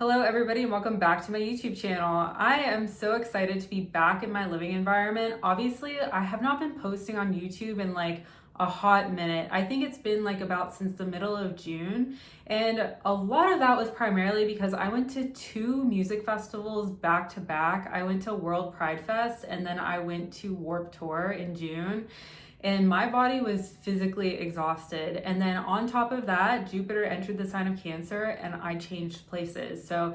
Hello everybody and welcome back to my YouTube channel. I am so excited to be back in my living environment. Obviously, I have not been posting on YouTube in like a hot minute. I think it's been like about since the middle of June. And a lot of that was primarily because I went to two music festivals back to back. I went to World Pride Fest and then I went to Warped Tour in June. And my body was physically exhausted. And then on top of that, Jupiter entered the sign of Cancer and I changed places. So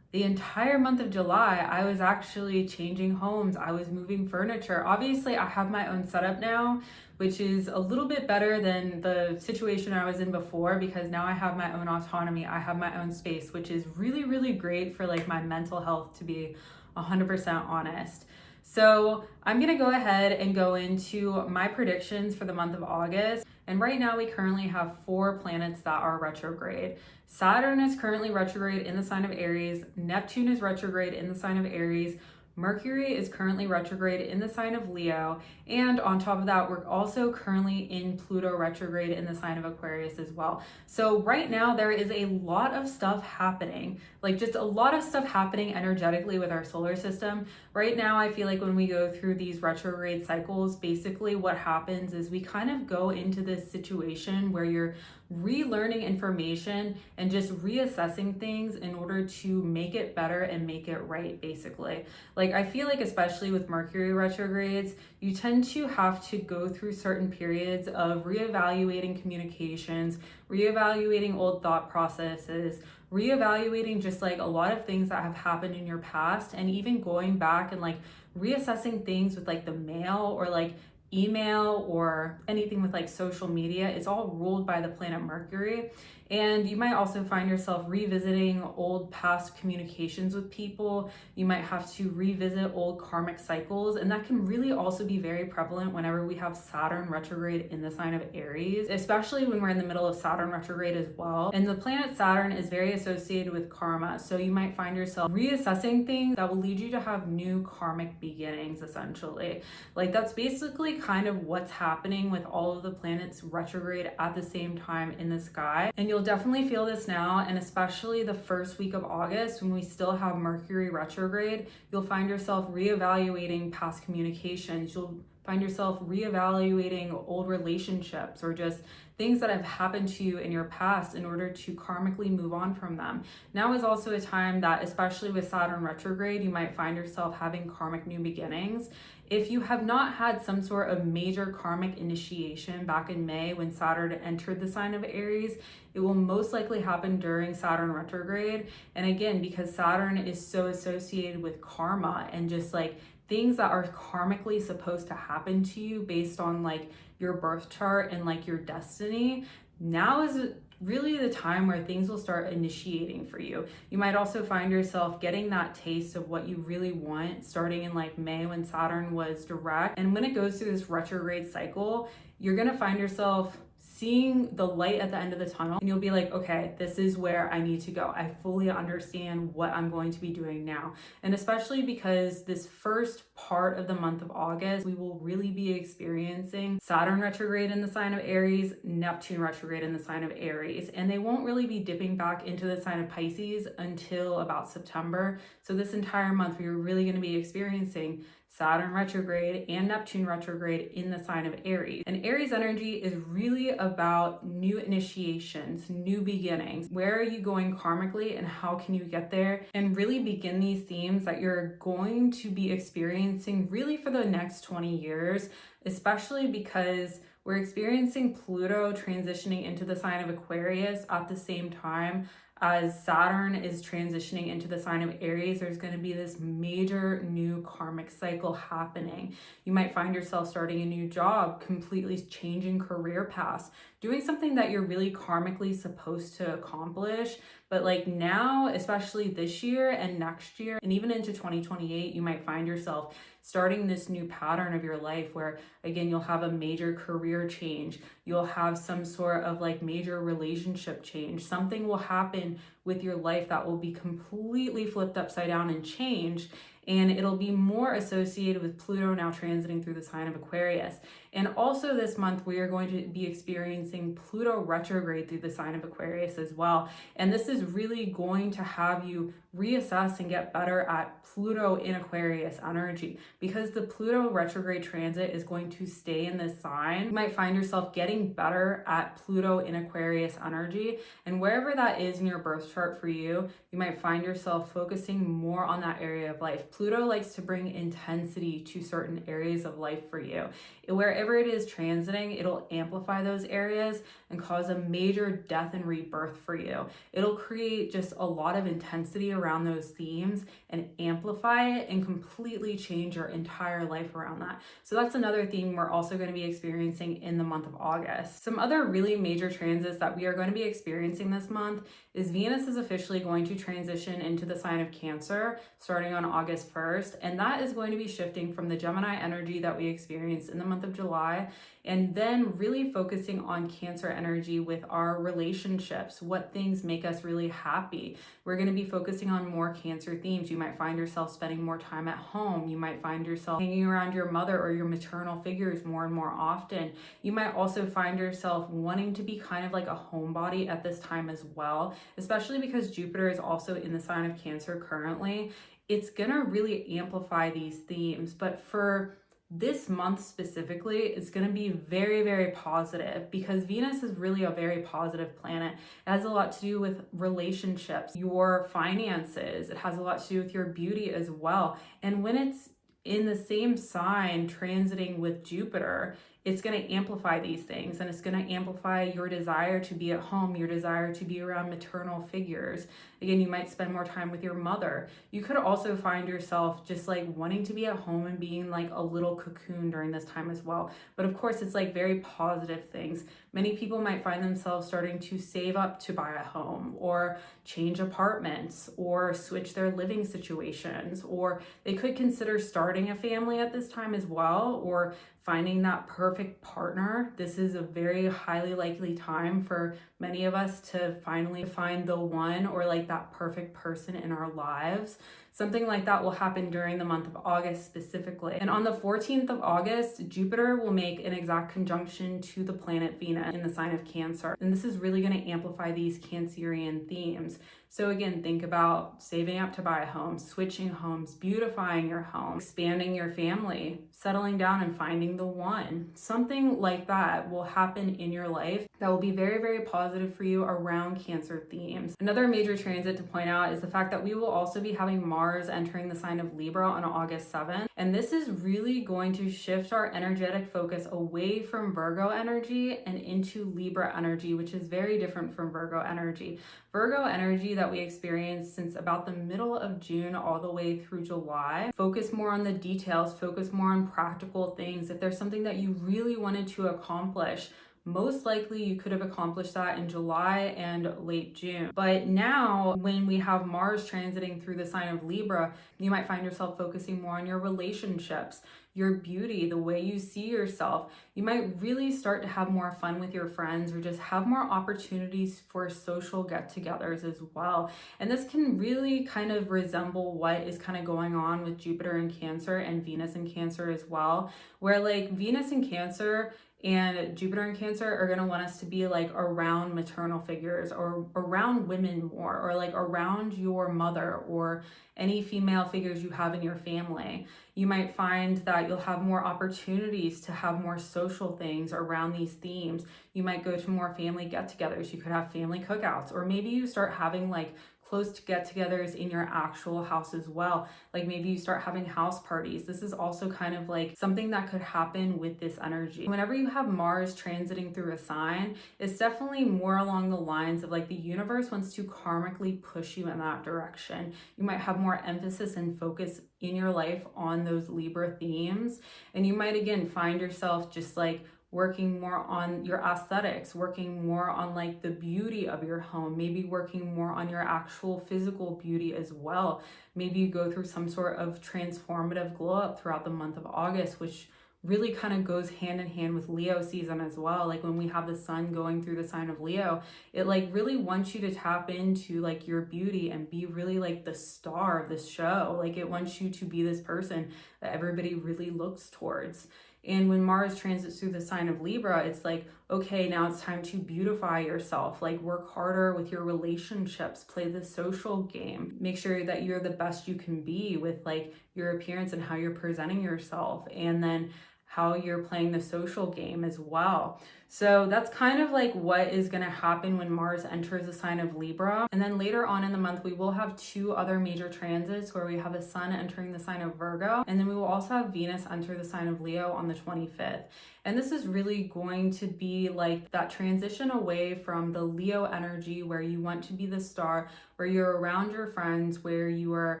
the entire month of July, I was actually changing homes. I was moving furniture. Obviously, I have my own setup now, which is a little bit better than the situation I was in before because now I have my own autonomy. I have my own space, which is really, really great for like my mental health, to be 100% honest. So I'm gonna go ahead and go into my predictions for the month of August. And right now we currently have 4 planets that are retrograde. Saturn is currently retrograde in the sign of Aries. Neptune is retrograde in the sign of Aries. Mercury is currently retrograde in the sign of Leo. And on top of that, we're also currently in Pluto retrograde in the sign of Aquarius as well. So right now there is a lot of stuff happening, like just a lot of stuff happening energetically with our solar system. Right now, I feel like when we go through these retrograde cycles, basically what happens is we kind of go into this situation where you're relearning information and just reassessing things in order to make it better and make it right, basically. Like, I feel like especially with Mercury retrogrades, you tend to have to go through certain periods of reevaluating communications, reevaluating old thought processes, reevaluating just like a lot of things that have happened in your past, and even going back and like reassessing things with like the mail or like email or anything with like social media. It's all ruled by the planet Mercury. And you might also find yourself revisiting old past communications with people. You might have to revisit old karmic cycles. And that can really also be very prevalent whenever we have Saturn retrograde in the sign of Aries, especially when we're in the middle of Saturn retrograde as well. And the planet Saturn is very associated with karma. So you might find yourself reassessing things that will lead you to have new karmic beginnings, essentially. Like, that's basically kind of what's happening with all of the planets retrograde at the same time in the sky. And you'll definitely feel this now, and especially the first week of August when we still have Mercury retrograde, you'll find yourself reevaluating past communications. You'll find yourself reevaluating old relationships or just things that have happened to you in your past in order to karmically move on from them. Now is also a time that, especially with Saturn retrograde, you might find yourself having karmic new beginnings. If you have not had some sort of major karmic initiation back in May when Saturn entered the sign of Aries, it will most likely happen during Saturn retrograde. And again, because Saturn is so associated with karma and just like things that are karmically supposed to happen to you based on like your birth chart and like your destiny, now is really the time where things will start initiating for you. You might also find yourself getting that taste of what you really want starting in like May when Saturn was direct. And when it goes through this retrograde cycle, you're gonna find yourself seeing the light at the end of the tunnel, and you'll be like, okay, this is where I need to go. I fully understand what I'm going to be doing now. And especially because this first part of the month of August, we will really be experiencing Saturn retrograde in the sign of Aries, Neptune retrograde in the sign of Aries, and they won't really be dipping back into the sign of Pisces until about September. So this entire month, we are really going to be experiencing Saturn retrograde and Neptune retrograde in the sign of Aries. And Aries energy is really about new initiations, new beginnings. Where are you going karmically and how can you get there? And really begin these themes that you're going to be experiencing really for the next 20 years, especially because we're experiencing Pluto transitioning into the sign of Aquarius at the same time as Saturn is transitioning into the sign of Aries. There's going to be this major new karmic cycle happening. You might find yourself starting a new job, completely changing career paths, doing something that you're really karmically supposed to accomplish. But like now, especially this year and next year, and even into 2028, you might find yourself starting this new pattern of your life where, again, you'll have a major career change. You'll have some sort of like major relationship change. Something will happen with your life that will be completely flipped upside down and changed. And it'll be more associated with Pluto now transiting through the sign of Aquarius. And also this month, we are going to be experiencing Pluto retrograde through the sign of Aquarius as well. And this is really going to have you reassess and get better at Pluto in Aquarius energy, because the Pluto retrograde transit is going to stay in this sign. You might find yourself getting better at Pluto in Aquarius energy, and wherever that is in your birth chart for you, you might find yourself focusing more on that area of life. Pluto likes to bring intensity to certain areas of life for you. Wherever it is transiting, it'll amplify those areas and cause a major death and rebirth for you. It'll create just a lot of intensity around those themes and amplify it and completely change your entire life around that. So that's another theme we're also going to be experiencing in the month of August. Some other really major transits that we are going to be experiencing this month is Venus is officially going to transition into the sign of Cancer starting on August 1st, and that is going to be shifting from the Gemini energy that we experienced in the month of July, and then really focusing on Cancer energy with our relationships, what things make us really happy. We're going to be focusing on more Cancer themes. You might find yourself spending more time at home. You might find yourself hanging around your mother or your maternal figures more and more often. You might also find yourself wanting to be kind of like a homebody at this time as well, especially because Jupiter is also in the sign of Cancer currently. It's going to really amplify these themes, but for this month specifically, it's going to be very, very positive because Venus is really a very positive planet. It has a lot to do with relationships, your finances. It has a lot to do with your beauty as well. And when it's in the same sign transiting with Jupiter, it's going to amplify these things, and it's going to amplify your desire to be at home, your desire to be around maternal figures. Again, you might spend more time with your mother. You could also find yourself just like wanting to be at home and being like a little cocoon during this time as well. But of course, it's like very positive things. Many people might find themselves starting to save up to buy a home or change apartments or switch their living situations, or they could consider starting a family at this time as well, or finding that perfect partner. This is a very highly likely time for many of us to finally find the one, or like that perfect person in our lives. Something like that will happen during the month of August specifically. And on the 14th of August, Jupiter will make an exact conjunction to the planet Venus in the sign of Cancer. And this is really going to amplify these Cancerian themes. So again, think about saving up to buy a home, switching homes, beautifying your home, expanding your family, settling down and finding the one. Something like that will happen in your life that will be very, very positive for you around Cancer themes. Another major transit to point out is the fact that we will also be having Mars entering the sign of Libra on August 7th. And this is really going to shift our energetic focus away from Virgo energy and into Libra energy, which is very different from Virgo energy. Virgo energy that we experienced since about the middle of June all the way through July. Focus more on the details, focus more on practical things. If there's something that you really wanted to accomplish, most likely you could have accomplished that in July and late June. But now when we have Mars transiting through the sign of Libra, you might find yourself focusing more on your relationships, your beauty, the way you see yourself. You might really start to have more fun with your friends, or just have more opportunities for social get-togethers as well. And this can really kind of resemble what is kind of going on with Jupiter in Cancer and Venus in Cancer as well, where like Venus in Cancer and Jupiter in Cancer are going to want us to be like around maternal figures, or around women more, or like around your mother or any female figures you have in your family. You might find that you'll have more opportunities to have more social things around these themes. You might go to more family get-togethers. You could have family cookouts, or maybe you start having like close get-togethers in your actual house as well. Like maybe you start having house parties. This is also kind of like something that could happen with this energy. Whenever you have Mars transiting through a sign, it's definitely more along the lines of like the universe wants to karmically push you in that direction. You might have more emphasis and focus in your life on those Libra themes, and you might again find yourself just like working more on your aesthetics, working more on like the beauty of your home, maybe working more on your actual physical beauty as well. Maybe you go through some sort of transformative glow up throughout the month of August, which really kind of goes hand in hand with Leo season as well. Like when we have the sun going through the sign of Leo, it like really wants you to tap into like your beauty and be really like the star of this show. Like it wants you to be this person that everybody really looks towards. And when Mars transits through the sign of Libra, it's like, okay, now it's time to beautify yourself, like work harder with your relationships, play the social game, make sure that you're the best you can be with like your appearance and how you're presenting yourself, and then how you're playing the social game as well. So that's kind of like what is going to happen when Mars enters the sign of Libra. And then later on in the month, we will have 2 other major transits where we have the sun entering the sign of Virgo. And then we will also have Venus enter the sign of Leo on the 25th. And this is really going to be like that transition away from the Leo energy where you want to be the star, where you're around your friends, where you are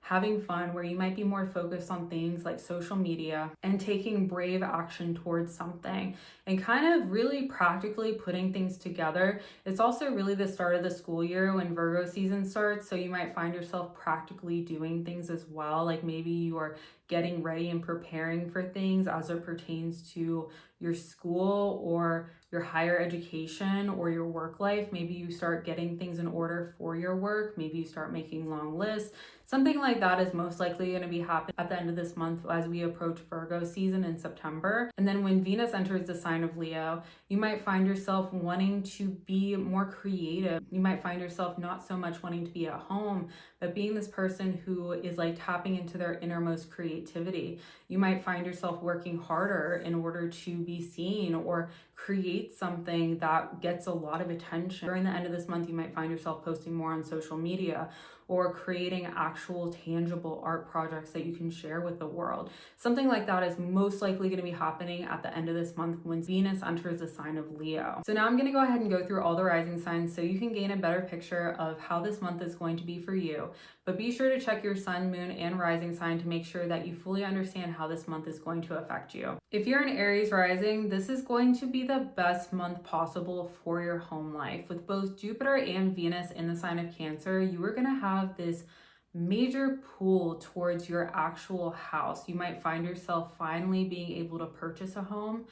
having fun, where you might be more focused on things like social media and taking brave action towards something and kind of really practically putting things together. It's also really the start of the school year when Virgo season starts. So you might find yourself practically doing things as well. Like maybe you are getting ready and preparing for things as it pertains to your school or your higher education or your work life. Maybe you start getting things in order for your work. Maybe you start making long lists. Something like that is most likely going to be happening at the end of this month as we approach Virgo season in September. And then when Venus enters the sign of Leo, you might find yourself wanting to be more creative. You might find yourself not so much wanting to be at home, but being this person who is like tapping into their innermost creativity. You might find yourself working harder in order to be seen or create something that gets a lot of attention. During the end of this month, you might find yourself posting more on social media or creating actual tangible art projects that you can share with the world. Something like that is most likely going to be happening at the end of this month when Venus enters the sign of Leo. So now I'm going to go ahead and go through all the rising signs so you can gain a better picture of how this month is going to be for you. But be sure to check your sun, moon, and rising sign to make sure that you fully understand how this month is going to affect you. If you're an Aries rising, this is going to be the best month possible for your home life. With both Jupiter and Venus in the sign of Cancer, you are going to have this major pull towards your actual house. You might find yourself finally being able to purchase a home,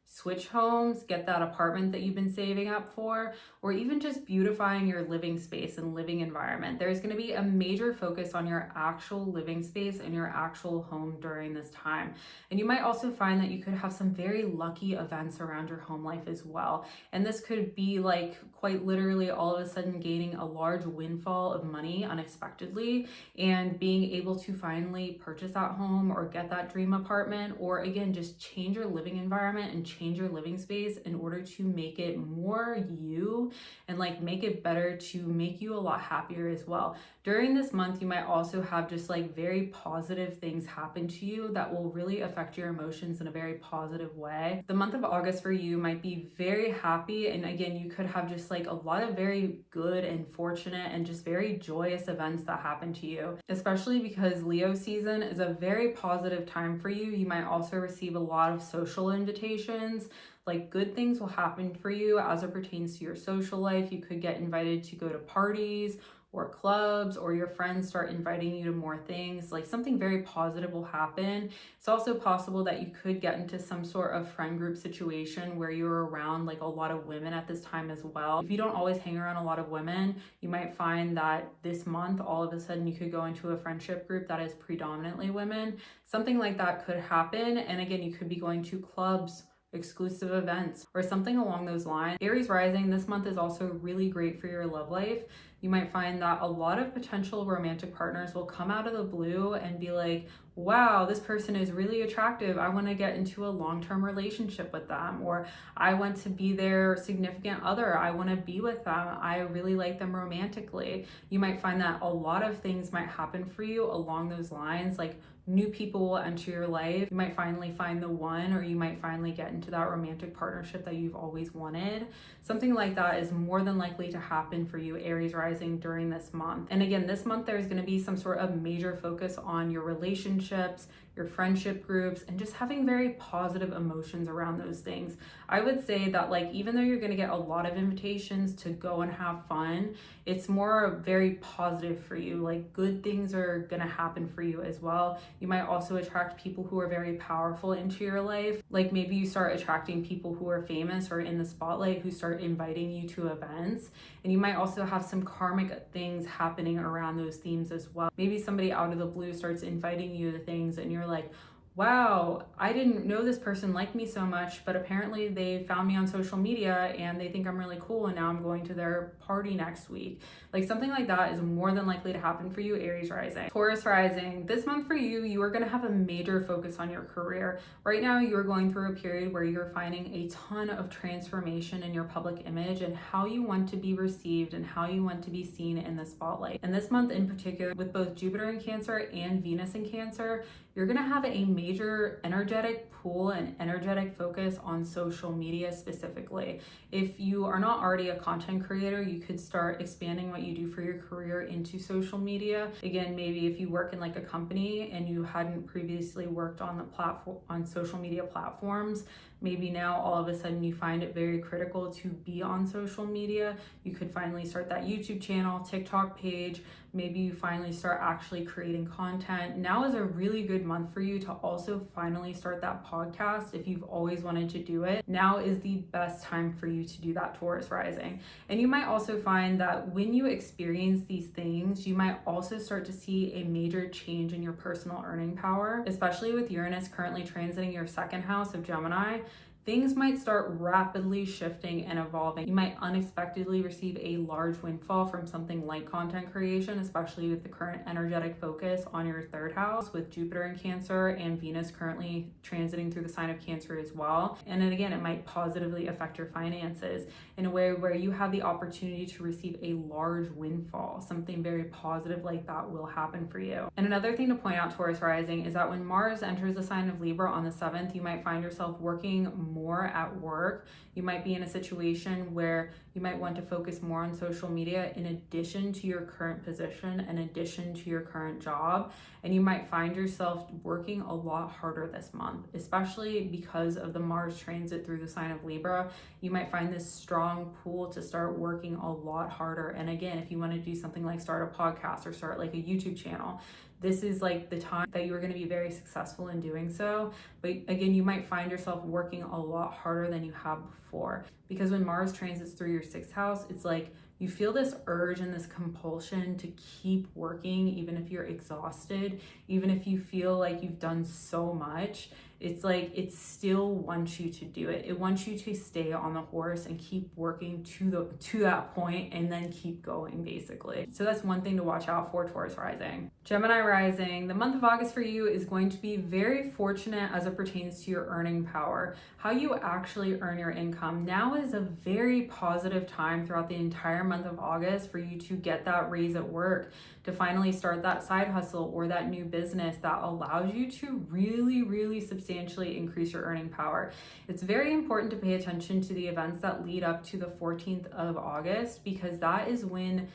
switch homes, get that apartment that you've been saving up for, or even just beautifying your living space and living environment. There's going to be a major focus on your actual living space and your actual home during this time. And you might also find that you could have some very lucky events around your home life as well. And this could be like quite literally all of a sudden gaining a large windfall of money unexpectedly and being able to finally purchase that home or get that dream apartment, or again, just change your living environment and change your living space in order to make it more you and like make it better, to make you a lot happier as well. During this month, you might also have just like very positive things happen to you that will really affect your emotions in a very positive way. The month of August for you might be very happy, and again, you could have just like a lot of very good and fortunate and just very joyous events that happen to you, especially because Leo season is a very positive time for you. You might also receive a lot of social invitations. Like good things will happen for you as it pertains to your social life. You could get invited to go to parties or clubs, or your friends start inviting you to more things. Like something very positive will happen. It's also possible that you could get into some sort of friend group situation where you're around like a lot of women at this time as well. If you don't always hang around a lot of women, you might find that this month all of a sudden you could go into a friendship group that is predominantly women. Something like that could happen. And again, you could be going to clubs, exclusive events, or something along those lines. Aries rising, this month is also really great for your love life. You might find that a lot of potential romantic partners will come out of the blue and be like, wow, this person is really attractive. I want to get into a long-term relationship with them, or I want to be their significant other. I want to be with them. I really like them romantically. You might find that a lot of things might happen for you along those lines, like new people will enter your life. You might finally find the one, or you might finally get into that romantic partnership that you've always wanted. Something like that is more than likely to happen for you, Aries rising, during this month. And again, this month there's going to be some sort of major focus on your relationships, your friendship groups, and just having very positive emotions around those things. I would say that like even though you're going to get a lot of invitations to go and have fun, it's more very positive for you. Like good things are going to happen for you as well. You might also attract people who are very powerful into your life. Like maybe you start attracting people who are famous or in the spotlight who start inviting you to events. And you might also have some karmic things happening around those themes as well. Maybe somebody out of the blue starts inviting you to things and you're like, wow, I didn't know this person liked me so much, but apparently they found me on social media and they think I'm really cool and now I'm going to their party next week. Like something like that is more than likely to happen for you, Aries Rising. Taurus Rising, this month for you, you are going to have a major focus on your career. Right now, you're going through a period where you're finding a ton of transformation in your public image and how you want to be received and how you want to be seen in the spotlight. And this month in particular, with both Jupiter in Cancer and Venus in Cancer, you're going to have a major energetic pull and energetic focus on social media specifically. If you are not already a content creator, you could start expanding what you do for your career into social media. Again, maybe if you work in like a company and you hadn't previously worked on the platform, on social media platforms, maybe now all of a sudden you find it very critical to be on social media. You could finally start that YouTube channel, TikTok page. Maybe you finally start actually creating content. Now is a really good month for you to also finally start that podcast if you've always wanted to do it. Now is the best time for you to do that, Taurus Rising. And you might also find that when you experience these things, you might also start to see a major change in your personal earning power, especially with Uranus currently transiting your second house of Gemini. Things might start rapidly shifting and evolving. You might unexpectedly receive a large windfall from something like content creation, especially with the current energetic focus on your third house with Jupiter in Cancer and Venus currently transiting through the sign of Cancer as well. And then again, it might positively affect your finances in a way where you have the opportunity to receive a large windfall. Something very positive like that will happen for you. And another thing to point out, Taurus Rising, is that when Mars enters the sign of Libra on the 7th, you might find yourself working more at work. You might be in a situation where you might want to focus more on social media in addition to your current position, in addition to your current job. And you might find yourself working a lot harder this month, especially because of the Mars transit through the sign of Libra. You might find this strong pull to start working a lot harder. And again, if you want to do something like start a podcast or start like a YouTube channel, this is like the time that you're going to be very successful in doing so. But again, you might find yourself working a lot harder than you have before, because when Mars transits through your 6th house, it's like you feel this urge and this compulsion to keep working, even if you're exhausted, even if you feel like you've done so much. It's like it still wants you to do it. It wants you to stay on the horse and keep working to that point and then keep going, basically. So that's one thing to watch out for, Taurus Rising. Gemini Rising, the month of August for you is going to be very fortunate as it pertains to your earning power, how you actually earn your income. Now is a very positive time throughout the entire month of August for you to get that raise at work, to finally start that side hustle or that new business that allows you to really substantially increase your earning power. It's very important to pay attention to the events that lead up to the 14th of August, because that is when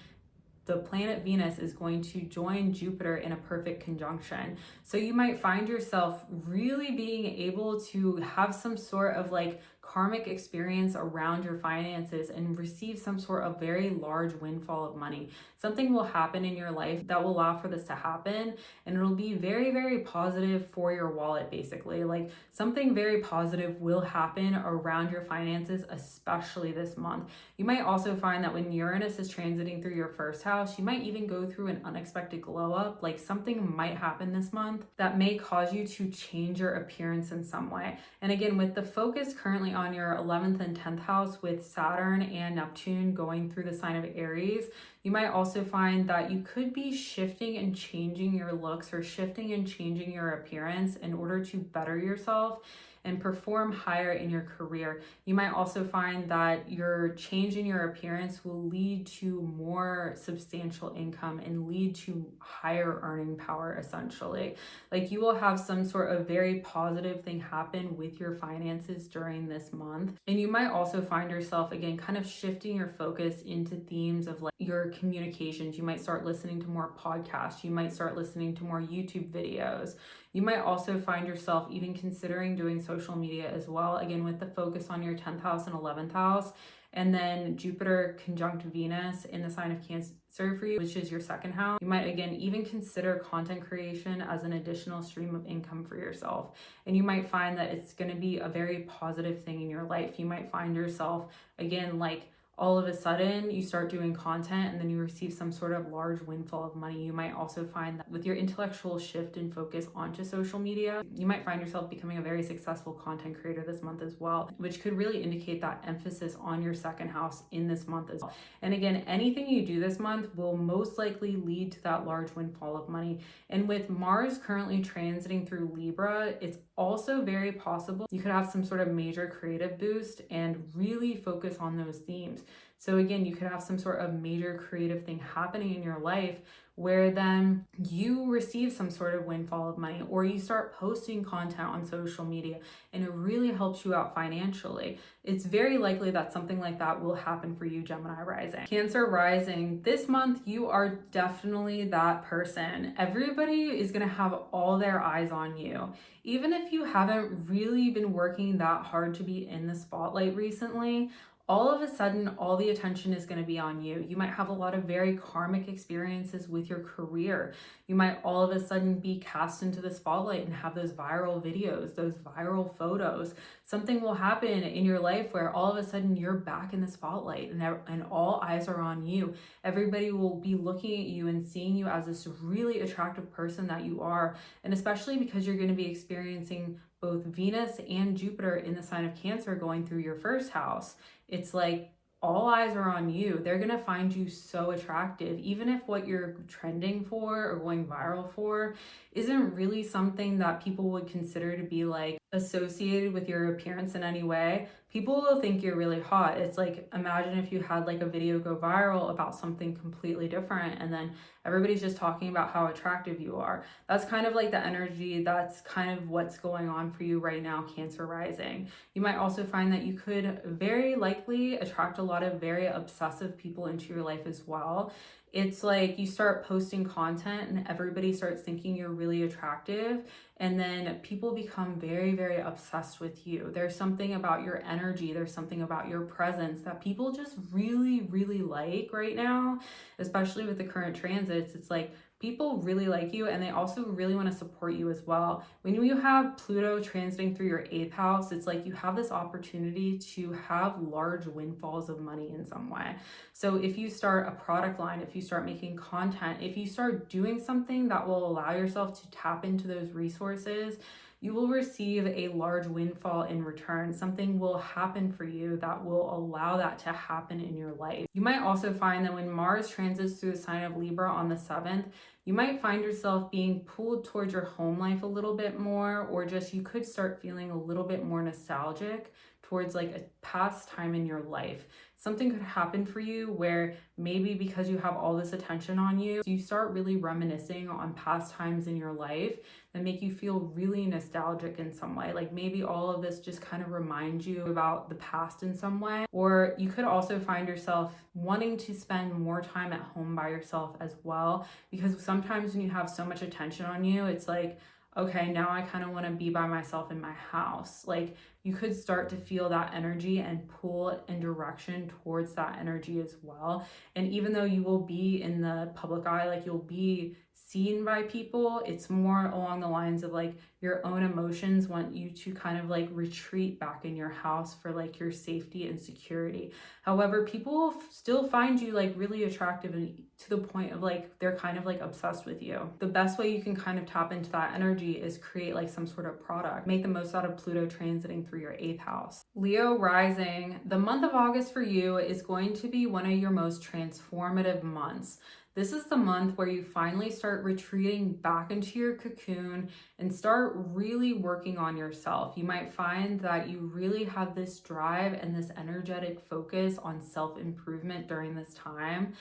the planet Venus is going to join Jupiter in a perfect conjunction. So you might find yourself really being able to have some sort of like karmic experience around your finances and receive some sort of very large windfall of money. Something will happen in your life that will allow for this to happen, and it'll be very positive for your wallet, basically. Like something very positive will happen around your finances, especially this month. You might also find that when Uranus is transiting through your 1st house, you might even go through an unexpected glow up. Like something might happen this month that may cause you to change your appearance in some way. And again, with the focus currently on your 11th and 10th house with Saturn and Neptune going through the sign of Aries, you might also find that you could be shifting and changing your looks or shifting and changing your appearance in order to better yourself. and perform higher in your career. You might also find that your change in your appearance will lead to more substantial income and lead to higher earning power, essentially. Like, you will have some sort of very positive thing happen with your finances during this month. And you might also find yourself, again, kind of shifting your focus into themes of like your communications. You might start listening to more podcasts. You might start listening to more YouTube videos. You might also find yourself even considering doing social media as well, again, with the focus on your 10th house and 11th house. And then Jupiter conjunct Venus in the sign of Cancer for you, which is your second house. You might, again, even consider content creation as an additional stream of income for yourself. And you might find that it's going to be a very positive thing in your life. You might find yourself, again, like, all of a sudden you start doing content and then you receive some sort of large windfall of money. You might also find that with your intellectual shift and focus onto social media, you might find yourself becoming a very successful content creator this month as well, which could really indicate that emphasis on your second house in this month as well. And again, anything you do this month will most likely lead to that large windfall of money. And with Mars currently transiting through Libra, it's also very possible you could have some sort of major creative boost and really focus on those themes. So again, you could have some sort of major creative thing happening in your life where then you receive some sort of windfall of money, or you start posting content on social media and it really helps you out financially. It's very likely that something like that will happen for you, Gemini Rising. Cancer Rising, this month you are definitely that person. Everybody is going to have all their eyes on you. Even if you haven't really been working that hard to be in the spotlight recently, all of a sudden, all the attention is going to be on you. You might have a lot of very karmic experiences with your career. You might all of a sudden be cast into the spotlight and have those viral videos, those viral photos. Something will happen in your life where all of a sudden you're back in the spotlight and all eyes are on you. Everybody will be looking at you and seeing you as this really attractive person that you are. And especially because you're going to be experiencing both Venus and Jupiter in the sign of Cancer going through your first house. It's like all eyes are on you. They're going to find you so attractive, even if what you're trending for or going viral for isn't really something that people would consider to be like associated with your appearance in any way. People will think you're really hot. It's like, imagine if you had like a video go viral about something completely different and then everybody's just talking about how attractive you are. That's kind of like the energy, that's kind of what's going on for you right now, Cancer Rising. You might also find that you could very likely attract a lot of very obsessive people into your life as well. It's like you start posting content and everybody starts thinking you're really attractive, and then people become very, very obsessed with you. There's something about your energy, there's something about your presence that people just really, really like right now, especially with the current transits. It's like people really like you and they also really want to support you as well. When you have Pluto transiting through your 8th house, it's like you have this opportunity to have large windfalls of money in some way. So if you start a product line, if you start making content, if you start doing something that will allow yourself to tap into those resources, you will receive a large windfall in return. Something will happen for you that will allow that to happen in your life. You might also find that when Mars transits through the sign of Libra on the 7th, you might find yourself being pulled towards your home life a little bit more, or just you could start feeling a little bit more nostalgic towards like a past time in your life. Something could happen for you where maybe because you have all this attention on you, you start really reminiscing on past times in your life that make you feel really nostalgic in some way. Like maybe all of this just kind of reminds you about the past in some way. Or you could also find yourself wanting to spend more time at home by yourself as well, because sometimes when you have so much attention on you, it's like, okay, now I kind of want to be by myself in my house. Like you could start to feel that energy and pull in direction towards that energy as well. And even though you will be in the public eye, like you'll be seen by people, it's more along the lines of like your own emotions want you to kind of like retreat back in your house for like your safety and security. However, people still find you like really attractive and to the point of like they're kind of like obsessed with you. The best way you can kind of tap into that energy is create like some sort of product. Make the most out of Pluto transiting through your 8th house. Leo Rising, the month of August for you is going to be one of your most transformative months. This is the month where you finally start retreating back into your cocoon and start really working on yourself. You might find that you really have this drive and this energetic focus on self-improvement during this time.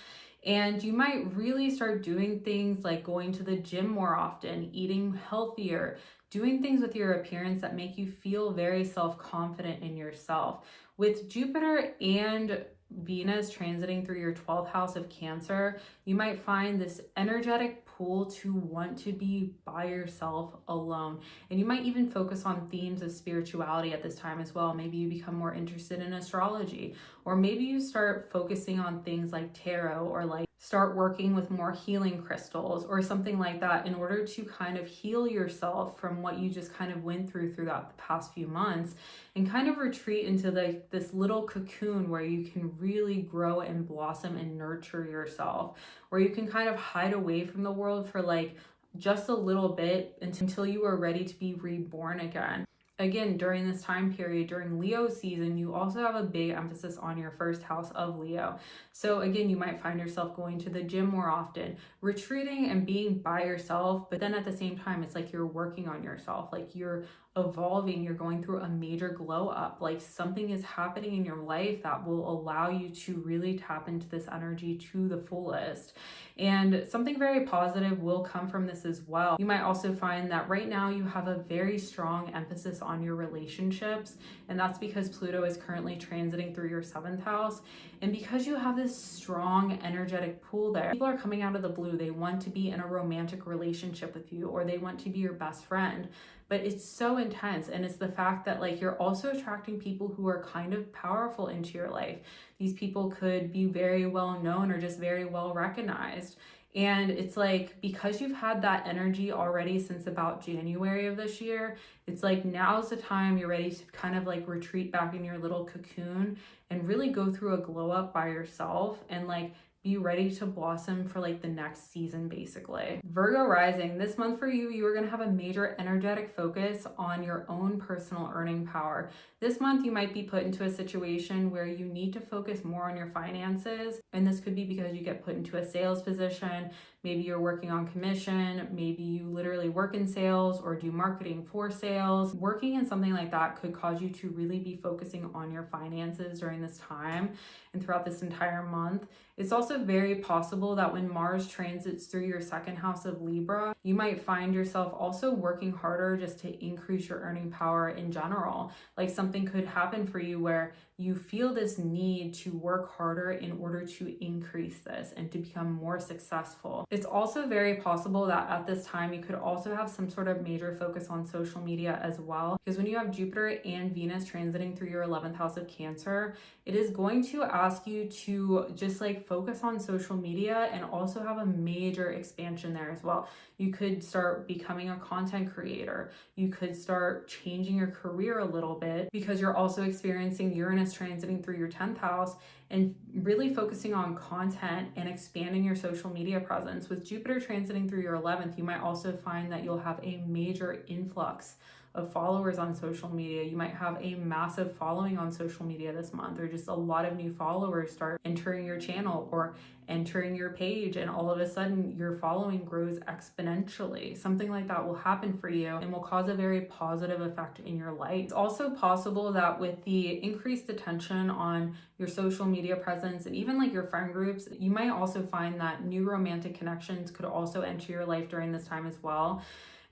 And you might really start doing things like going to the gym more often, eating healthier, doing things with your appearance that make you feel very self-confident in yourself. With Jupiter and Venus transiting through your 12th house of Cancer, you might find this energetic pull to want to be by yourself alone. And you might even focus on themes of spirituality at this time as well. Maybe you become more interested in astrology, or maybe you start focusing on things like tarot, or like start working with more healing crystals or something like that in order to kind of heal yourself from what you just kind of went through throughout the past few months, and kind of retreat into this little cocoon where you can really grow and blossom and nurture yourself, where you can kind of hide away from the world for like just a little bit until you are ready to be reborn again. Again, during this time period, during Leo season, you also have a big emphasis on your first house of Leo. So again, you might find yourself going to the gym more often, retreating and being by yourself. But then at the same time, it's like you're working on yourself, like you're evolving, you're going through a major glow up, like something is happening in your life that will allow you to really tap into this energy to the fullest. And something very positive will come from this as well. You might also find that right now you have a very strong emphasis on your relationships, and that's because Pluto is currently transiting through your 7th house. And because you have this strong energetic pull there, people are coming out of the blue. They want to be in a romantic relationship with you, or they want to be your best friend. But it's so intense, and it's the fact that like you're also attracting people who are kind of powerful into your life. These people could be very well known or just very well recognized. And it's like, because you've had that energy already since about January of this year, it's like now's the time you're ready to kind of like retreat back in your little cocoon and really go through a glow up by yourself and like be ready to blossom for like the next season, basically. Virgo Rising, this month for you, you are going to have a major energetic focus on your own personal earning power. This month, you might be put into a situation where you need to focus more on your finances. And this could be because you get put into a sales position. Maybe you're working on commission. Maybe you literally work in sales or do marketing for sales. Working in something like that could cause you to really be focusing on your finances during this time and throughout this entire month. It's also very possible that when Mars transits through your 2nd house of Libra, you might find yourself also working harder just to increase your earning power in general. Like something could happen for you where you feel this need to work harder in order to increase this and to become more successful. It's also very possible that at this time you could also have some sort of major focus on social media as well, because when you have Jupiter and Venus transiting through your 11th house of Cancer, it is going to ask you to just like focus on social media and also have a major expansion there as well. You could start becoming a content creator. You could start changing your career a little bit because you're also experiencing Uranus transiting through your 10th house and really focusing on content and expanding your social media presence. With Jupiter transiting through your 11th, you might also find that you'll have a major influx of followers on social media. You might have a massive following on social media this month, or just a lot of new followers start entering your channel or entering your page, and all of a sudden your following grows exponentially. Something like that will happen for you and will cause a very positive effect in your life. It's also possible that with the increased attention on your social media presence and even like your friend groups, you might also find that new romantic connections could also enter your life during this time as well.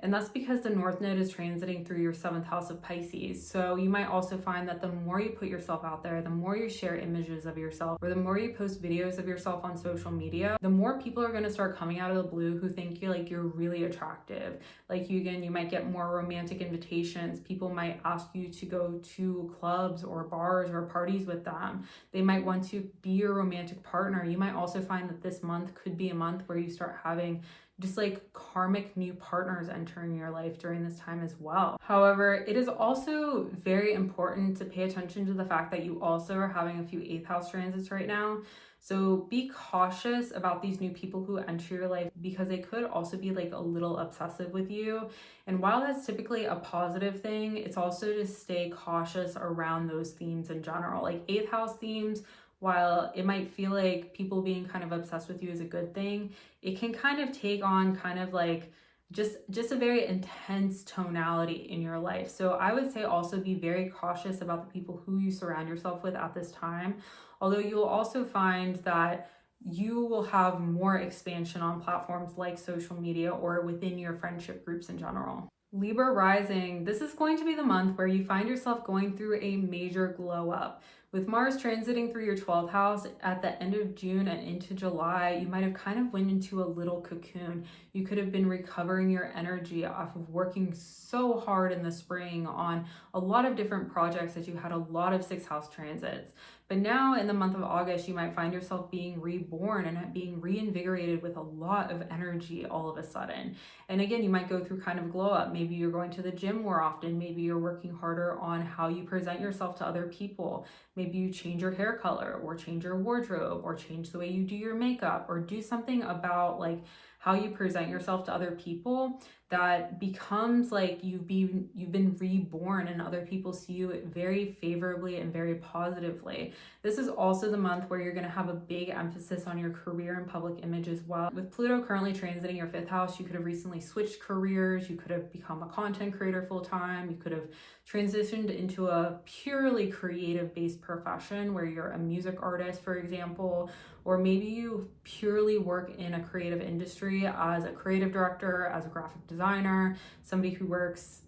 And that's because the North Node is transiting through your 7th house of Pisces. So you might also find that the more you put yourself out there, the more you share images of yourself, or the more you post videos of yourself on social media, the more people are going to start coming out of the blue who think you're really attractive. Like you might get more romantic invitations. People might ask you to go to clubs or bars or parties with them. They might want to be your romantic partner. You might also find that this month could be a month where you start having just like karmic new partners entering your life during this time as well. However, it is also very important to pay attention to the fact that you also are having a few 8th house transits right now. So be cautious about these new people who enter your life, because they could also be like a little obsessive with you. And while that's typically a positive thing, it's also to stay cautious around those themes in general. Like 8th house themes while it might feel like people being kind of obsessed with you is a good thing, it can kind of take on kind of like just a very intense tonality in your life. So I would say also be very cautious about the people who you surround yourself with at this time. Although you'll also find that you will have more expansion on platforms like social media or within your friendship groups in general. Libra Rising, this is going to be the month where you find yourself going through a major glow up. With Mars transiting through your 12th house at the end of June and into July, you might have kind of went into a little cocoon. You could have been recovering your energy off of working so hard in the spring on a lot of different projects that you had a lot of 6th house transits. But now in the month of August, you might find yourself being reborn and being reinvigorated with a lot of energy all of a sudden. And again, you might go through kind of glow up. Maybe you're going to the gym more often. Maybe you're working harder on how you present yourself to other people. Maybe you change your hair color or change your wardrobe or change the way you do your makeup or do something about like how you present yourself to other people that becomes like you've been reborn and other people see you very favorably and very positively. This is also the month where you're going to have a big emphasis on your career and public image as well. With Pluto currently transiting your 5th house, you could have recently switched careers. You could have become a content creator full time. You could have transitioned into a purely creative based profession where you're a music artist, for example, or maybe you purely work in a creative industry as a creative director, as a graphic designer, somebody who works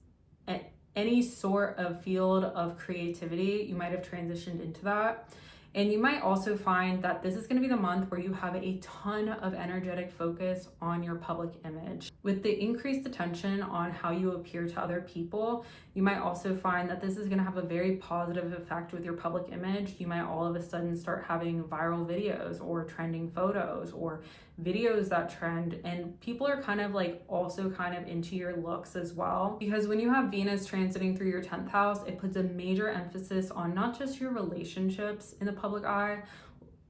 at any sort of field of creativity. You might have transitioned into that. And you might also find that this is going to be the month where you have a ton of energetic focus on your public image. With the increased attention on how you appear to other people, you might also find that this is going to have a very positive effect with your public image. You might all of a sudden start having viral videos or trending photos or videos that trend, and people are kind of like also kind of into your looks as well, because when you have Venus transiting through your 10th house, it puts a major emphasis on not just your relationships in the public eye,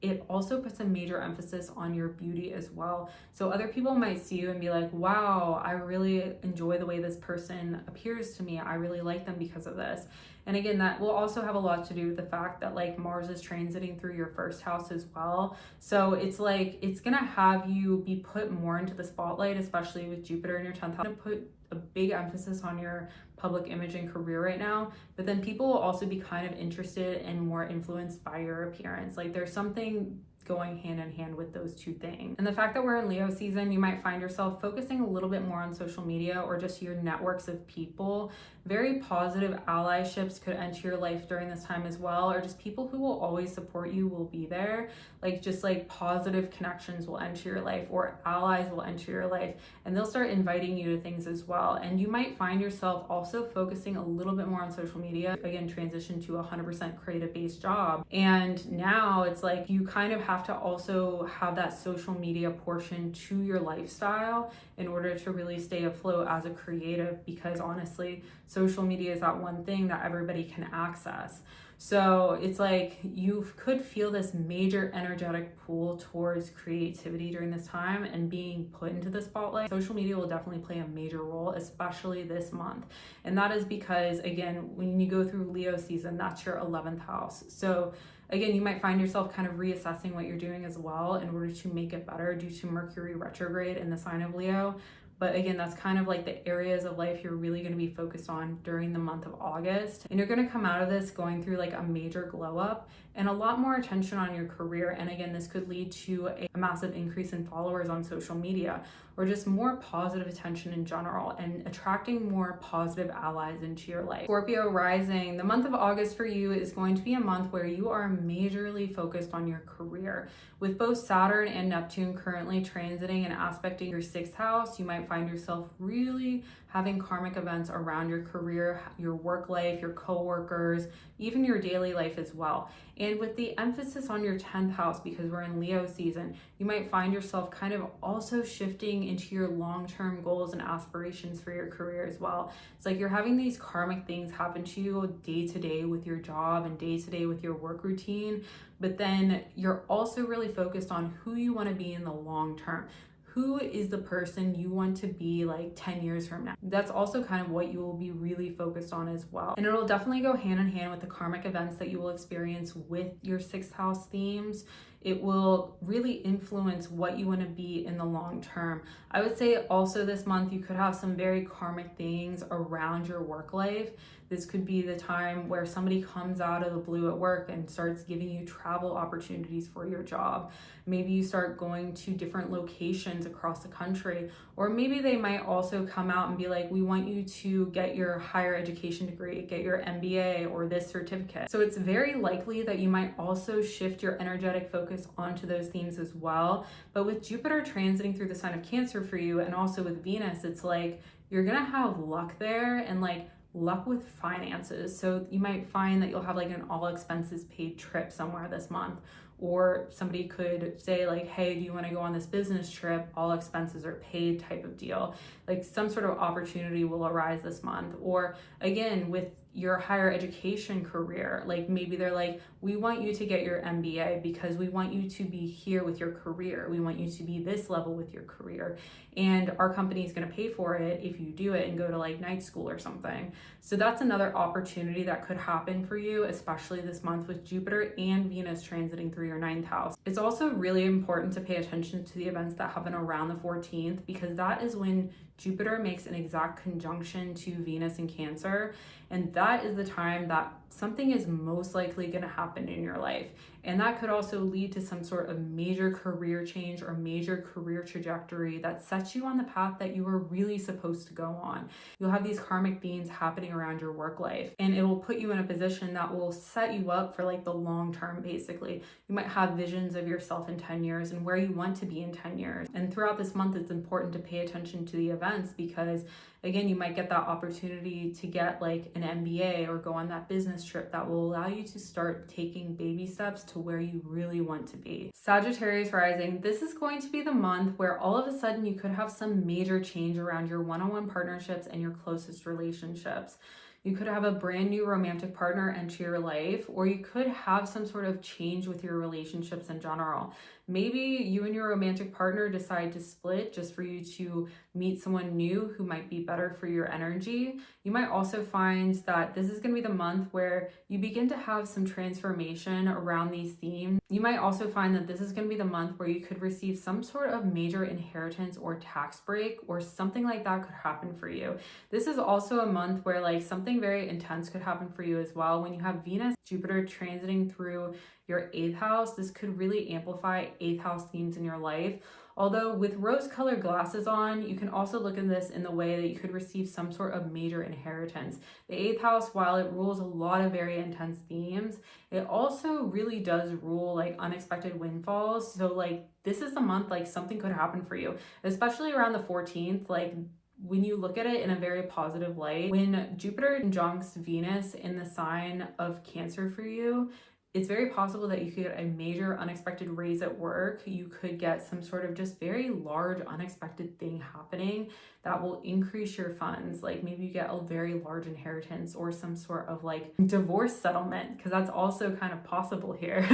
it also puts a major emphasis on your beauty as well. So other people might see you and be like, wow, I really enjoy the way this person appears to me. I really like them because of this. And again, that will also have a lot to do with the fact that like Mars is transiting through your 1st house as well. So it's like, it's gonna have you be put more into the spotlight, especially with Jupiter in your 10th house. Put a big emphasis on your public image and career right now, but then people will also be kind of interested and more influenced by your appearance. Like there's something going hand in hand with those two things. And the fact that we're in Leo season, you might find yourself focusing a little bit more on social media or just your networks of people. Very positive allyships could enter your life during this time as well, or just people who will always support you will be there. Like just like positive connections will enter your life, or allies will enter your life, and they'll start inviting you to things as well. And you might find yourself also focusing a little bit more on social media. Again, transition to a 100% creative based job. And now it's like you kind of have to also have that social media portion to your lifestyle in order to really stay afloat as a creative, because honestly, social media is that one thing that everybody can access. So it's like you could feel this major energetic pull towards creativity during this time and being put into the spotlight. Social media will definitely play a major role, especially this month. And that is because, again, when you go through Leo season, that's your 11th house. So again, you might find yourself kind of reassessing what you're doing as well in order to make it better due to Mercury retrograde in the sign of Leo. But again, that's kind of like the areas of life you're really going to be focused on during the month of August. And you're going to come out of this going through like a major glow up and a lot more attention on your career. And again, this could lead to a massive increase in followers on social media, or just more positive attention in general and attracting more positive allies into your life. Scorpio Rising, the month of August for you is going to be a month where you are majorly focused on your career. With both Saturn and Neptune currently transiting and aspecting your 6th house, you might find yourself really having karmic events around your career, your work life, your coworkers, even your daily life as well. And with the emphasis on your 10th house, because we're in Leo season, you might find yourself kind of also shifting into your long-term goals and aspirations for your career as well. It's like you're having these karmic things happen to you day to day with your job and day to day with your work routine, but then you're also really focused on who you want to be in the long term. who is the person you want to be like 10 years from now. That's also kind of what you will be really focused on as well. And it'll definitely go hand in hand with the karmic events that you will experience with your sixth house themes. It will really influence what you want to be in the long term. I would say also this month you could have some very karmic things around your work life. This could be the time where somebody comes out of the blue at work and starts giving you travel opportunities for your job. Maybe you start going to different locations across the country, or maybe they might also come out and be like, we want you to get your higher education degree, get your MBA or this certificate. So it's very likely that you might also shift your energetic focus onto those themes as well. But with Jupiter transiting through the sign of Cancer for you, and also with Venus, it's like you're gonna have luck there, and like luck with finances. So you might find that you'll have like an all expenses paid trip somewhere this month, or somebody could say like, hey, do you want to go on this business trip, all expenses are paid type of deal. Like some sort of opportunity will arise this month. Or again, with your higher education career, like maybe they're like, we want you to get your MBA because we want you to be here with your career, we want you to be this level with your career, and our company is going to pay for it if you do it and go to like night school or something. So that's another opportunity that could happen for you, especially this month with Jupiter and Venus transiting through your ninth house. It's also really important to pay attention to the events that happen around the 14th, because that is when Jupiter makes an exact conjunction to Venus in Cancer, and that is the time that something is most likely going to happen in your life. And that could also lead to some sort of major career change or major career trajectory that sets you on the path that you were really supposed to go on. You'll have these karmic themes happening around your work life, and it will put you in a position that will set you up for like the long term, basically. You might have visions of yourself in 10 years and where you want to be in 10 years. And throughout this month, it's important to pay attention to the events, because again, you might get that opportunity to get like an MBA or go on that business trip that will allow you to start taking baby steps to where you really want to be. Sagittarius Rising, this is going to be the month where all of a sudden you could have some major change around your one-on-one partnerships and your closest relationships. You could have a brand new romantic partner enter your life, or you could have some sort of change with your relationships in general. Maybe you and your romantic partner decide to split just for you to meet someone new who might be better for your energy. You might also find that this is going to be the month where you begin to have some transformation around these themes. You might also find that this is going to be the month where you could receive some sort of major inheritance or tax break, or something like that could happen for you. This is also a month where like something very intense could happen for you as well. When you have Venus, Jupiter transiting through your 8th house, this could really amplify 8th house themes in your life. Although with rose-colored glasses on, you can also look at this in the way that you could receive some sort of major inheritance. The 8th house, while it rules a lot of very intense themes, it also really does rule like unexpected windfalls. So like this is the month like something could happen for you, especially around the 14th. Like when you look at it in a very positive light, when Jupiter conjuncts Venus in the sign of Cancer for you, it's very possible that you could get a major unexpected raise at work. You could get some sort of just very large unexpected thing happening that will increase your funds. Like maybe you get a very large inheritance or some sort of like divorce settlement, because that's also kind of possible here.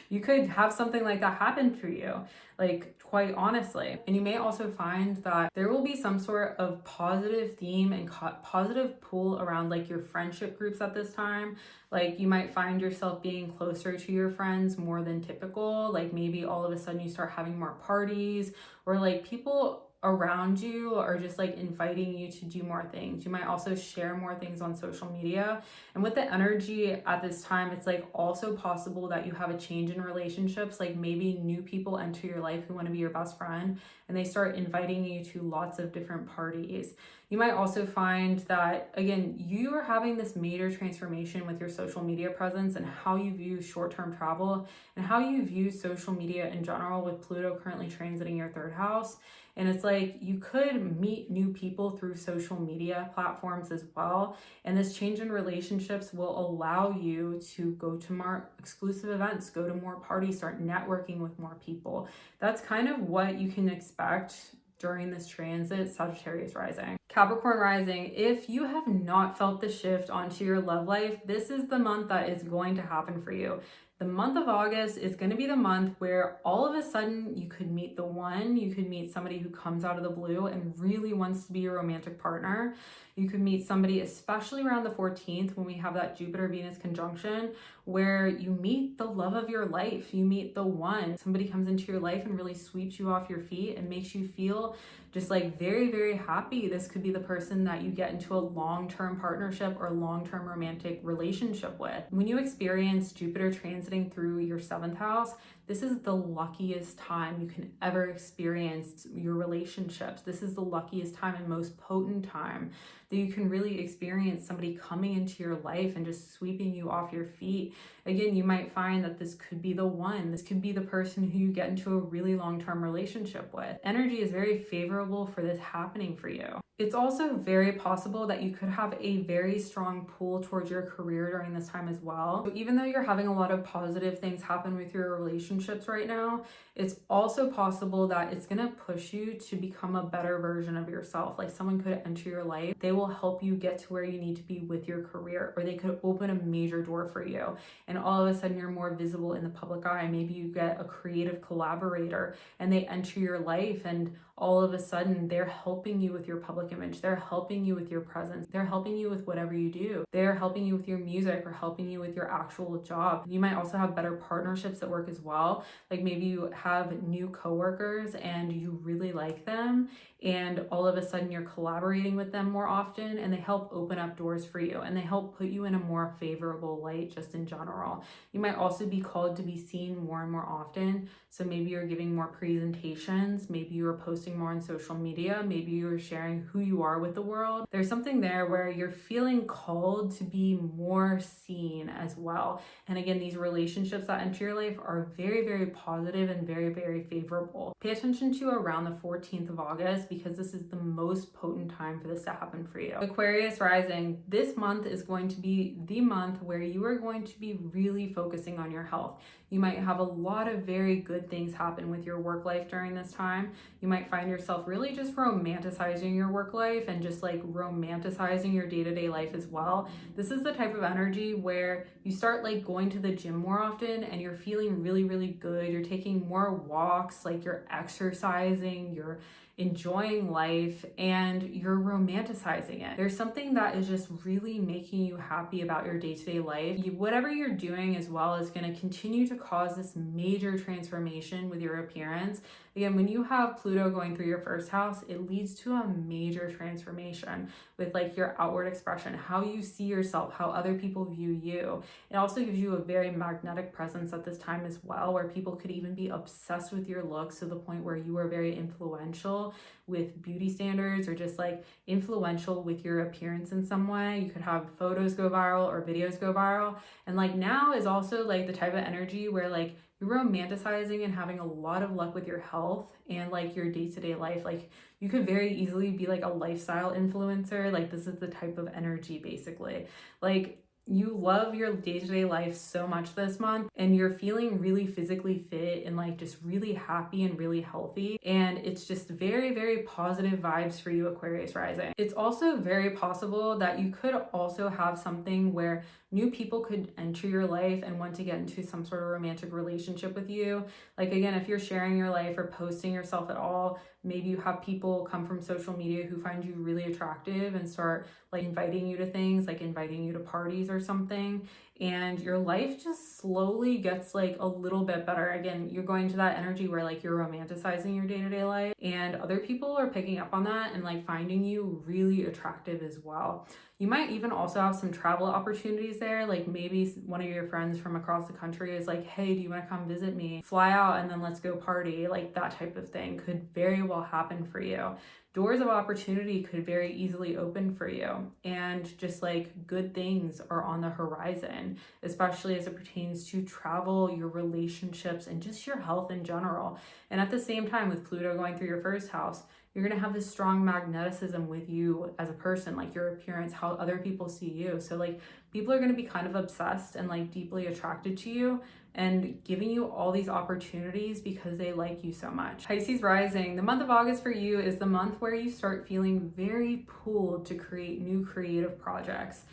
You could have something like that happen for you, like quite honestly. And you may also find that there will be some sort of positive theme and positive pull around like your friendship groups at this time. Like you might find yourself being closer to your friends more than typical. Like maybe all of a sudden you start having more parties, or like people around you are just like inviting you to do more things. You might also share more things on social media. And with the energy at this time, it's like also possible that you have a change in relationships. Like maybe new people enter your life who want to be your best friend, and they start inviting you to lots of different parties. You might also find that, again, you are having this major transformation with your social media presence and how you view short-term travel and how you view social media in general, with Pluto currently transiting your 3rd house. And it's like you could meet new people through social media platforms as well. And this change in relationships will allow you to go to more exclusive events, go to more parties, start networking with more people. That's kind of what you can expect during this transit, Sagittarius Rising. Capricorn Rising, if you have not felt the shift onto your love life, this is the month that is going to happen for you. The month of August is going to be the month where all of a sudden you could meet the one, you could meet somebody who comes out of the blue and really wants to be your romantic partner. You could meet somebody, especially around the 14th when we have that Jupiter-Venus conjunction, where you meet the love of your life. You meet the one. Somebody comes into your life and really sweeps you off your feet and makes you feel just like very, very happy. This could be the person that you get into a long-term partnership or long-term romantic relationship with. When you experience Jupiter transiting through your 7th house, this is the luckiest time you can ever experience your relationships. This is the luckiest time and most potent time that you can really experience somebody coming into your life and just sweeping you off your feet. Again, you might find that this could be the one. This could be the person who you get into a really long-term relationship with. Energy is very favorable for this happening for you. It's also very possible that you could have a very strong pull towards your career during this time as well. So even though you're having a lot of positive things happen with your relationships right now, it's also possible that it's gonna push you to become a better version of yourself. Like someone could enter your life, they will help you get to where you need to be with your career, or they could open a major door for you. And all of a sudden you're more visible in the public eye. Maybe you get a creative collaborator and they enter your life, and all of a sudden they're helping you with your public image. They're helping you with your presence. They're helping you with whatever you do. They're helping you with your music or helping you with your actual job. You might also have better partnerships at work as well. Like maybe you have new coworkers and you really like them, and all of a sudden you're collaborating with them more often, and they help open up doors for you, and they help put you in a more favorable light just in general. You might also be called to be seen more and more often. So maybe you're giving more presentations, maybe you're posting more on social media, maybe you're sharing who you are with the world. There's something there where you're feeling called to be more seen as well. And again, these relationships that enter your life are very, very positive and very, very favorable. Pay attention to around the 14th of August, because this is the most potent time for this to happen for you. Aquarius Rising, this month is going to be the month where you are going to be really focusing on your health. You might have a lot of very good things happen with your work life during this time. You might find yourself really just romanticizing your work life and just like romanticizing your day-to-day life as well. This is the type of energy where you start like going to the gym more often and you're feeling really, really good. You're taking more walks, like you're exercising, you're enjoying life, and you're romanticizing it. There's something that is just really making you happy about your day-to-day life. Whatever you're doing as well is going to continue to cause this major transformation with your appearance. Again, when you have Pluto going through your 1st house, it leads to a major transformation with like your outward expression, how you see yourself, how other people view you. It also gives you a very magnetic presence at this time as well, where people could even be obsessed with your looks to the point where you are very influential with beauty standards, or just like influential with your appearance in some way. You could have photos go viral or videos go viral. And like now is also like the type of energy where like you're romanticizing and having a lot of luck with your health and like your day-to-day life. Like you could very easily be like a lifestyle influencer. Like this is the type of energy basically. Like you love your day-to-day life so much this month, and you're feeling really physically fit and like just really happy and really healthy, and it's just very, very positive vibes for you, Aquarius Rising. It's also very possible that you could also have something where new people could enter your life and want to get into some sort of romantic relationship with you. Like again, if you're sharing your life or posting yourself at all, maybe you have people come from social media who find you really attractive and start like inviting you to things, like inviting you to parties or something, and your life just slowly gets like a little bit better. Again, you're going to that energy where like you're romanticizing your day-to-day life, and other people are picking up on that and like finding you really attractive as well. You might even also have some travel opportunities there. Like maybe one of your friends from across the country is like, hey, do you want to come visit me? Fly out and then let's go party. Like that type of thing could very well happen for you. Doors of opportunity could very easily open for you, and just like good things are on the horizon, especially as it pertains to travel, your relationships, and just your health in general. And at the same time, with Pluto going through your 1st house, you're going to have this strong magneticism with you as a person, like your appearance, how other people see you. So like people are going to be kind of obsessed and like deeply attracted to you and giving you all these opportunities because they like you so much. Pisces Rising, the month of August for you is the month where you start feeling very pulled to create new creative projects.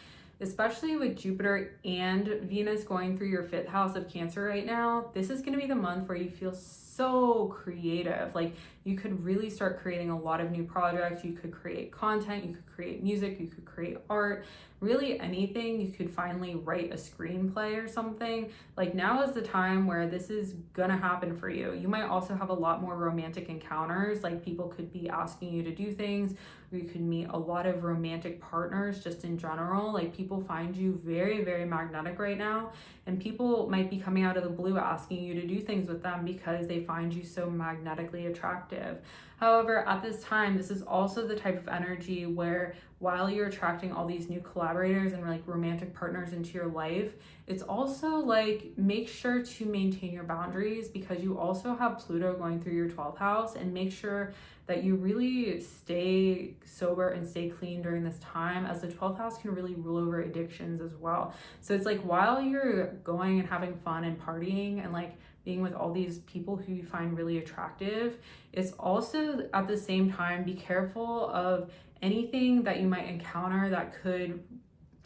especially with Jupiter and Venus going through your 5th house of Cancer right now. This is going to be the month where you feel so creative. Like you could really start creating a lot of new projects. You could create content, you could create music, you could create art, really anything. You could finally write a screenplay or something. Like now is the time where this is gonna happen for you. You might also have a lot more romantic encounters. Like people could be asking you to do things, or you could meet a lot of romantic partners just in general. Like people find you very, very magnetic right now, and people might be coming out of the blue asking you to do things with them because they find you so magnetically attractive. However, at this time, this is also the type of energy where while you're attracting all these new collaborators and like romantic partners into your life, it's also like make sure to maintain your boundaries, because you also have Pluto going through your 12th house, and make sure that you really stay sober and stay clean during this time, as the 12th house can really rule over addictions as well. So it's like while you're going and having fun and partying and like being with all these people who you find really attractive, it's also at the same time be careful of anything that you might encounter that could,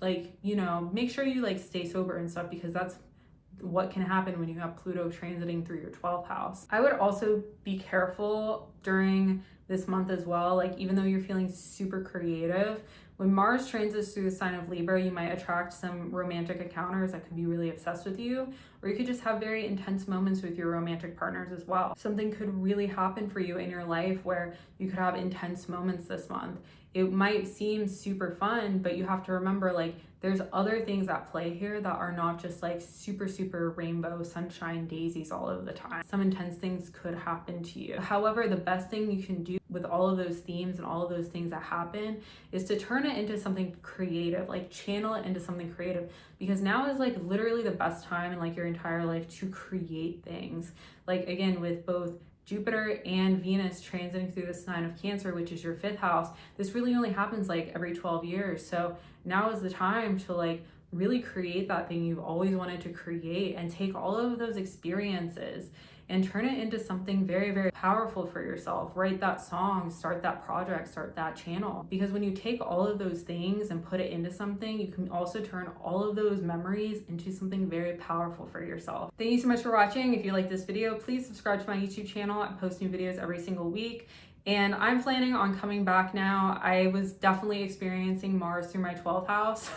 like, you know, make sure you like stay sober and stuff, because that's what can happen when you have Pluto transiting through your 12th house. I would also be careful during this month as well. Like even though you're feeling super creative, when Mars transits through the sign of Libra, you might attract some romantic encounters that could be really obsessed with you, or you could just have very intense moments with your romantic partners as well. Something could really happen for you in your life where you could have intense moments this month. It might seem super fun, but you have to remember like there's other things at play here that are not just like super rainbow sunshine daisies all of the time. Some intense things could happen to you. However, the best thing you can do with all of those themes and all of those things that happen is to turn it into something creative, like channel it into something creative, because now is like literally the best time in like your entire life to create things. Like again, with both Jupiter and Venus transiting through the sign of Cancer, which is your 5th house, this really only happens like every 12 years. So now is the time to like really create that thing you've always wanted to create, and take all of those experiences and turn it into something very powerful for yourself. Write that song, start that project, start that channel. Because when you take all of those things and put it into something, you can also turn all of those memories into something very powerful for yourself. Thank you so much for watching. If you like this video, please subscribe to my YouTube channel. I post new videos every single week. And I'm planning on coming back now. I was definitely experiencing Mars through my 12th house.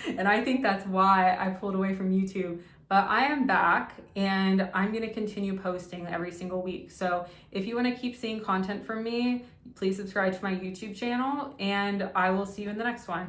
And I think that's why I pulled away from YouTube. But I am back, and I'm going to continue posting every single week. So if you want to keep seeing content from me, please subscribe to my YouTube channel, and I will see you in the next one.